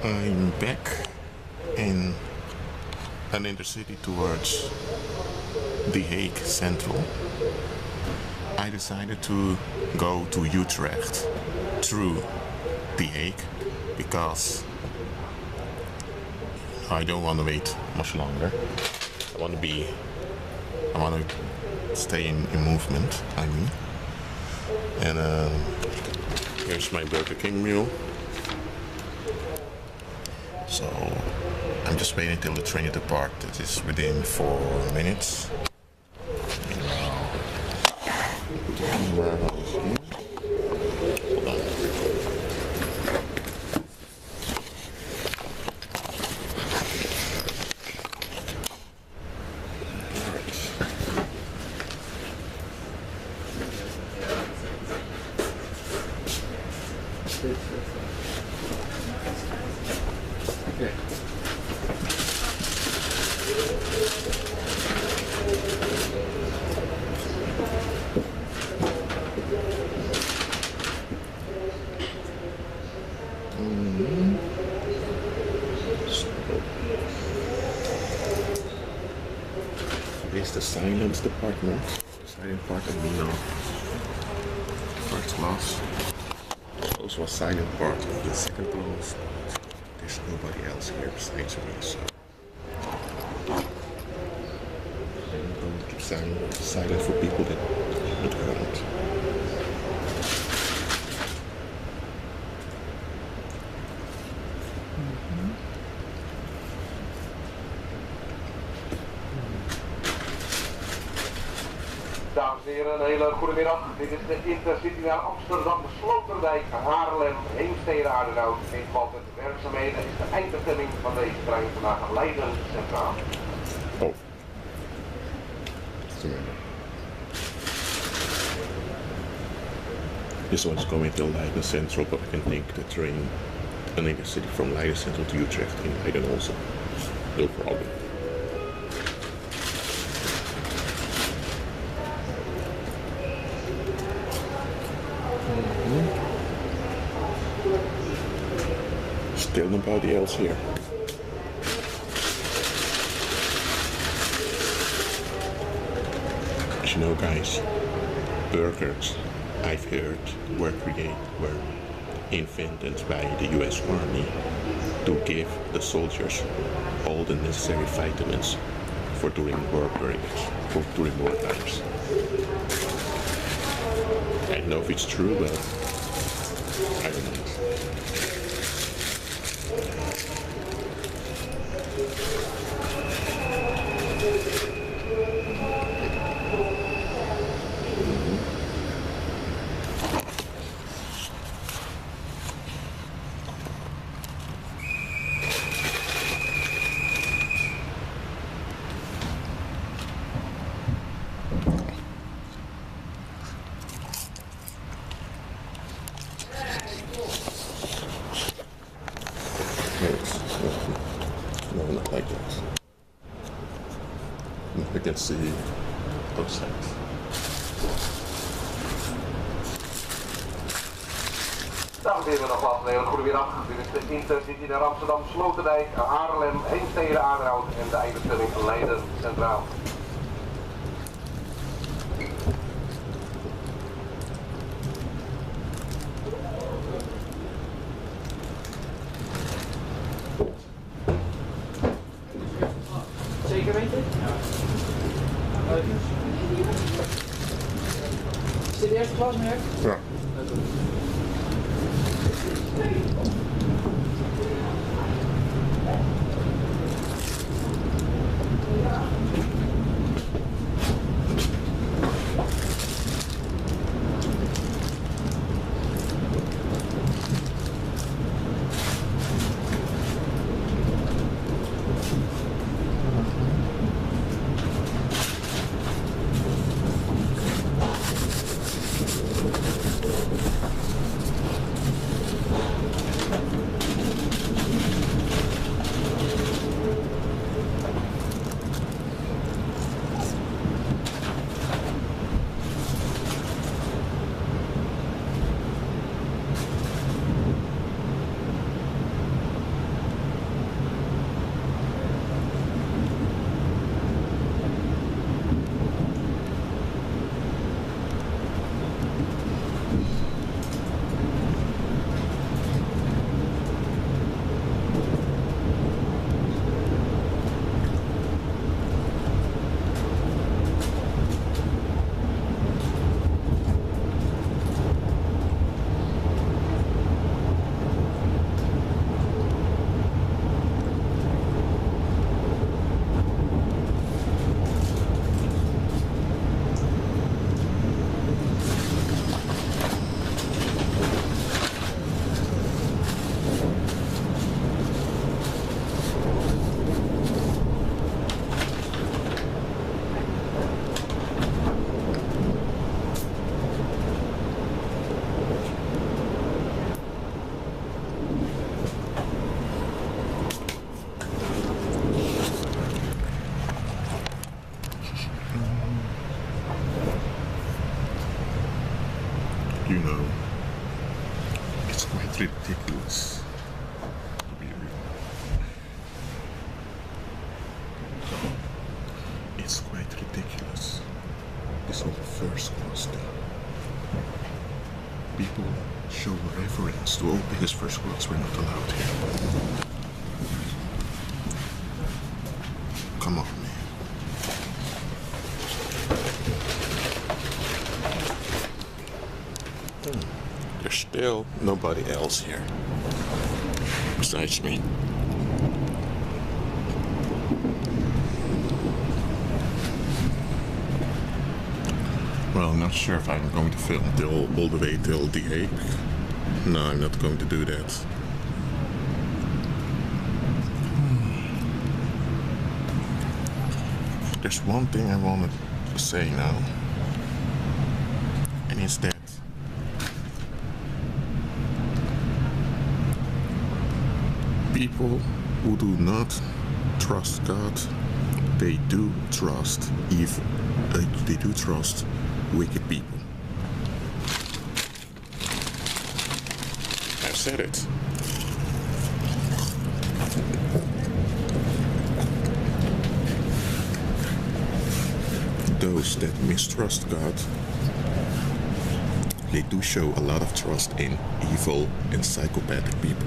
I'm back in an intercity towards The Hague Central. I decided to go to Utrecht through The Hague because I don't want to wait much longer. I want to stay in movement, I mean. And here's my Burger King meal. So I'm just waiting till the train departs. It is within 4 minutes. Warehouse here. Hold on. This is the silence department. Silent part of me now. First class. Also a silent part of the second class. There's nobody else here besides me, so I'm going to keep silent for people that would count. Dames en heren, een hele goede middag. Dit is de Intercity naar Amsterdam, Sloterdijk, Haarlem, Heemstede, Aardenhout. In verband met de werkzaamheden is de eindbestemming van deze trein vandaag Leiden Centraal. Oh. This one's going to Leiden Central, but I can take the train an intercity from Leiden Central to Utrecht in Leiden also. No problem. Still nobody else here. But you know, guys, burgers, I've heard, were invented by the US Army to give the soldiers all the necessary vitamins for during war periods, for during war times. I don't know if it's true, but I don't know. No, not like that. I can see outside. Dames en heren, nogmaals een hele goede middag. Dit is de Intercity naar Amsterdam, Sloterdijk, Haarlem, Heemstede, Aardenhout en de eindbestemming Leiden Centraal. Zeker weten? Ja. Is dit de eerste klas, meneer? Ja. ridiculous. To be real. It's quite ridiculous. This whole first class thing. People show reverence to all because first class were not allowed here. Come on, man. There's still nobody else here besides me. Well, I'm not sure if I'm going to film all the way till The Hague. No, I'm not going to do that. There's one thing I wanted to say now, and it's that people who do not trust God, they do trust evil. They do trust wicked people. I've said it. Those that mistrust God, they do show a lot of trust in evil and psychopathic people.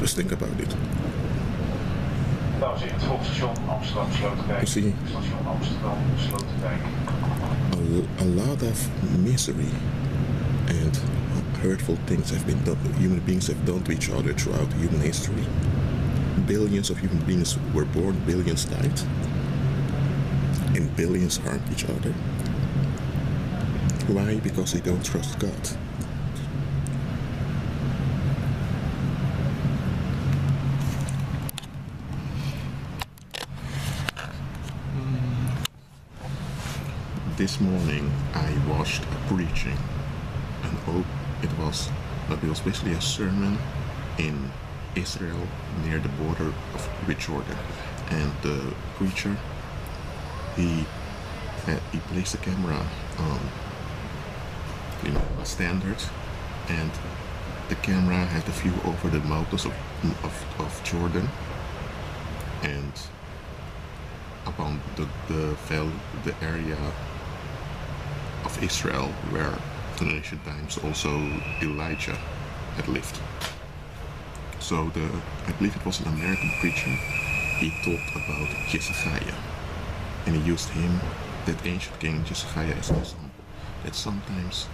Just think about it. You see, a lot of misery and hurtful things have been done. Human beings have done to each other throughout human history. Billions of human beings were born, billions died, and billions harmed each other. Why? Because they don't trust God. This morning I watched a preaching, and it was basically a sermon in Israel near the border with Jordan, and the preacher he placed the camera on a standard, and the camera had the view over the mountains of Jordan and upon the area of Israel where in ancient times also Elijah had lived. So I believe it was an American preacher. He talked about Jesiah, and he used him, that ancient king Jesiah, as an example. That sometimes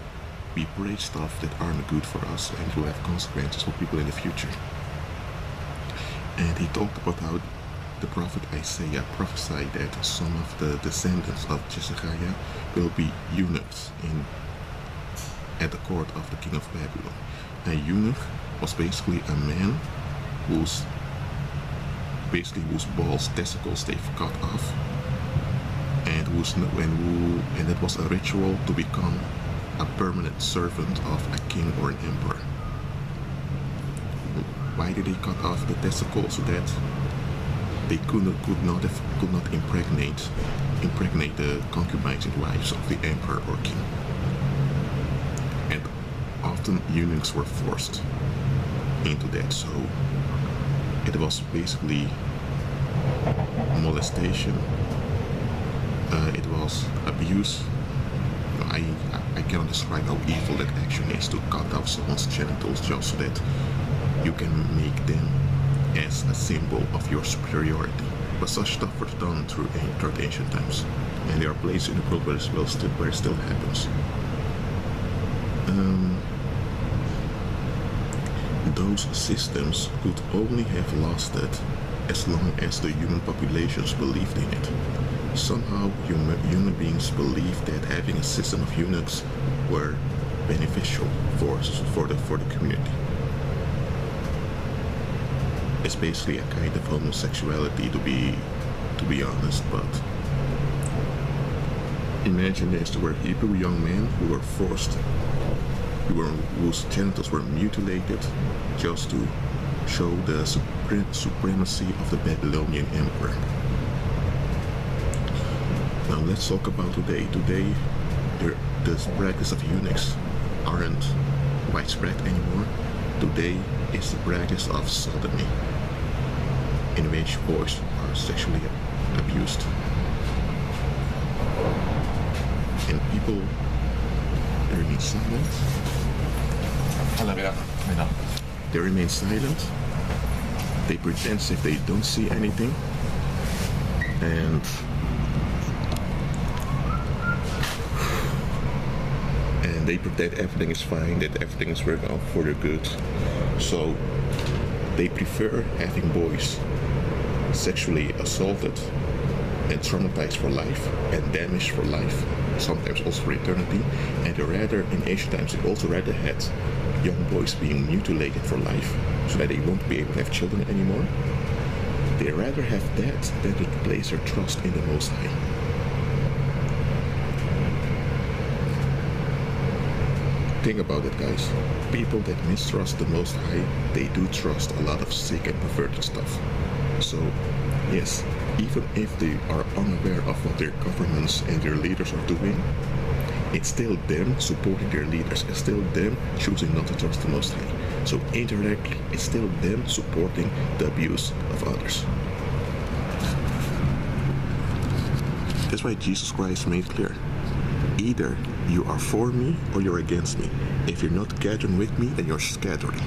we pray stuff that aren't good for us and will have consequences for people in the future. And he talked about how the prophet Isaiah prophesied that some of the descendants of Jesiah will be eunuchs at the court of the king of Babylon. A eunuch was basically a man whose balls, testicles, they've cut off, and that was a ritual to become a permanent servant of a king or an emperor. Why did they cut off the testicles? So that they could not impregnate the concubines and wives of the emperor or king. And often eunuchs were forced into that, so it was basically molestation, it was abuse. I cannot describe how evil that action is, to cut off someone's genitals just so that you can make them as a symbol of your superiority. But such stuff was done throughout ancient times, and there are places in the world where it still happens. Those systems could only have lasted as long as the human populations believed in it. Somehow human beings believed that having a system of eunuchs were beneficial for the community. It's basically a kind of homosexuality, to be honest, but imagine this: there were Hebrew young men who were forced, whose genitals were mutilated just to show the supremacy of the Babylonian emperor. Now let's talk about today. Today, the practice of eunuchs aren't widespread anymore. today is the practice of sodomy, in which boys are sexually abused. And people remain silent. They remain silent. They pretend as if they don't see anything. And they pretend everything is fine, that everything is working out for their good. So they prefer having boys sexually assaulted and traumatized for life and damaged for life, sometimes also for eternity. And they rather, in ancient times, they also rather had young boys being mutilated for life so that they won't be able to have children anymore. They rather have that than to place their trust in the Most High. Think about it, guys. People that mistrust the Most High, they do trust a lot of sick and perverted stuff. So, yes, even if they are unaware of what their governments and their leaders are doing, it's still them supporting their leaders. It's still them choosing not to trust the Most High. So indirectly, it's still them supporting the abuse of others. That's why Jesus Christ made clear. Either you are for me or you're against me. If you're not gathering with me, then you're scattering.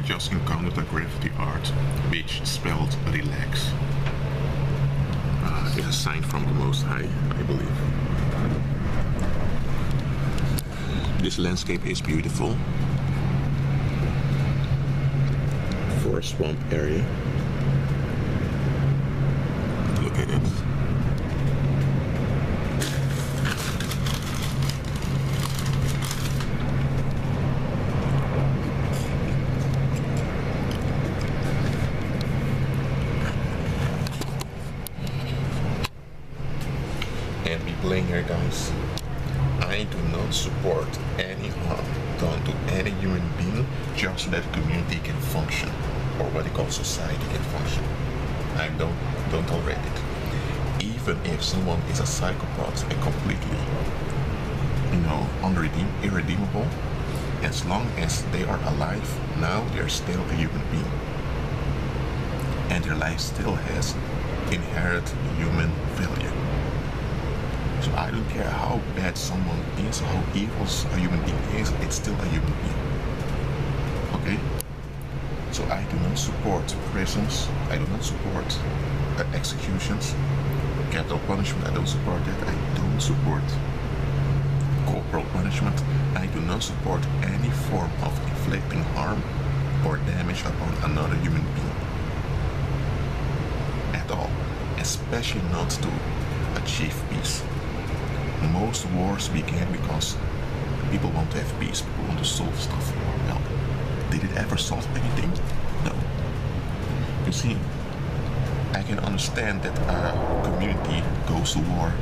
Just encountered a graffiti art which spelled relax. It's a sign from the Most High, I believe. This landscape is beautiful. For a swamp area. Look at it. And be plain here, guys. I do not support any harm done to any human being just so that the community can function, or what they call society can function. I don't tolerate it. Even if someone is a psychopath and completely, irredeemable, as long as they are alive, now they're still a human being. And their life still has inherent human value. So I don't care how bad someone is, how evil a human being is, it's still a human being. Okay? So I do not support prisons, I do not support executions, capital punishment, I don't support that. I don't support corporal punishment. I do not support any form of inflicting harm or damage upon another human being. At all. Especially not to achieve peace. Most wars began because people want to have peace, people want to solve stuff. Well, did it ever solve anything? No. You see, I can understand that a community goes to war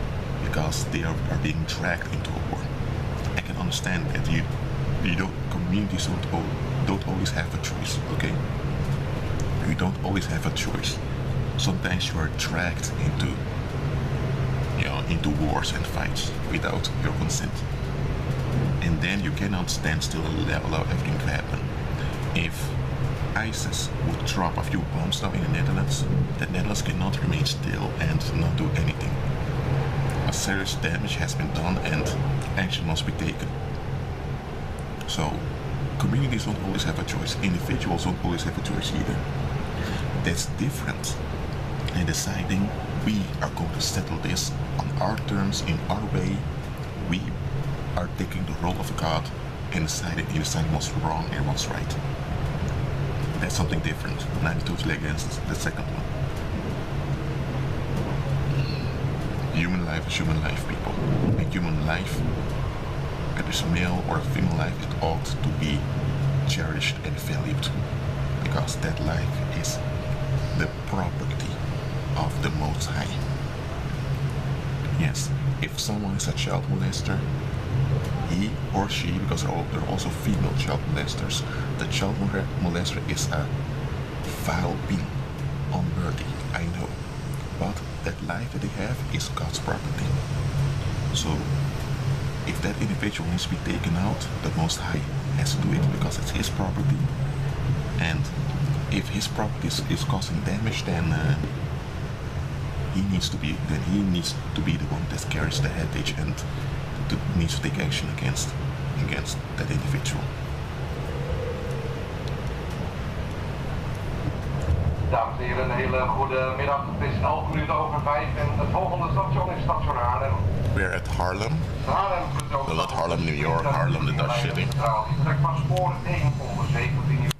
because they are being dragged into a war. I can understand that communities don't always have a choice, okay? You don't always have a choice. Sometimes you are dragged into wars and fights without your consent. And then you cannot stand still and allow everything to happen. If ISIS would drop a few bombs now in the Netherlands, the Netherlands cannot remain still and not do anything. A serious damage has been done and action must be taken. So, communities don't always have a choice. Individuals don't always have a choice either. That's different. And deciding we are going to settle this on our terms, in our way, we are taking the role of God and deciding what's wrong and what's right. That's something different, and I'm totally against the second one. Human life is human life, people. A human life, whether it's a male or a female life, it ought to be cherished and valued, because that life is the property of the Most High. Yes, if someone is a child molester, he or she, because there are also female child molesters, the child molester is a vile being, unworthy, I know, but that life that they have is God's property. So if that individual needs to be taken out, the Most High has to do it, because it's his property, and if his property is causing damage, then he needs to be the one that carries the headache and needs to take action against that individual. Dames en heren, een hele goede middag. Het is 11 minuten over 5 en het volgende station is station Haarlem. We're at Harlem. Haarlem, No, not Harlem, New York. Harlem, the Dutch city. Trek van spoor 9 onder 17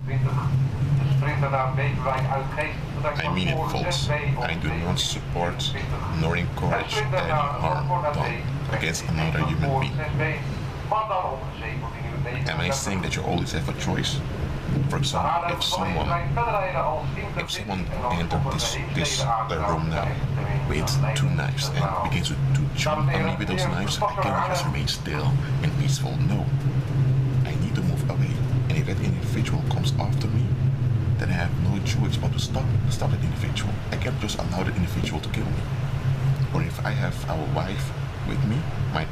21. De sprinter naar Beverwijk uit Geest. I mean it, folks. I do not support nor encourage any harm done against another human being. Am I saying that you always have a choice? For example, if someone entered this room now with 2 knives and begins to jump on me with those knives, I cannot just remain still and peaceful. No, I need to move away. And if that individual comes after me, then I have no choice but to stop that individual. I can't just allow the individual to kill me. Or if I have our wife with me,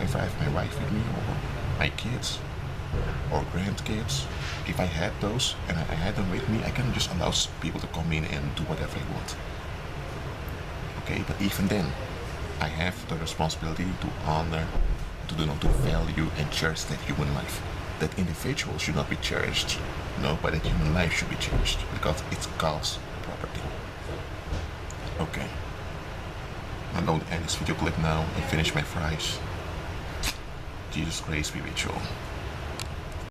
if I have my wife with me, or my kids, or grandkids, if I had those and I had them with me, I can't just allow people to come in and do whatever they want. Okay, but even then, I have the responsibility to honor, to value and cherish that human life. That individual should not be cherished, no, but that human life should be cherished, because it's God's property. Okay, I'm going to end this video clip now and finish my fries. Jesus grace be with you all.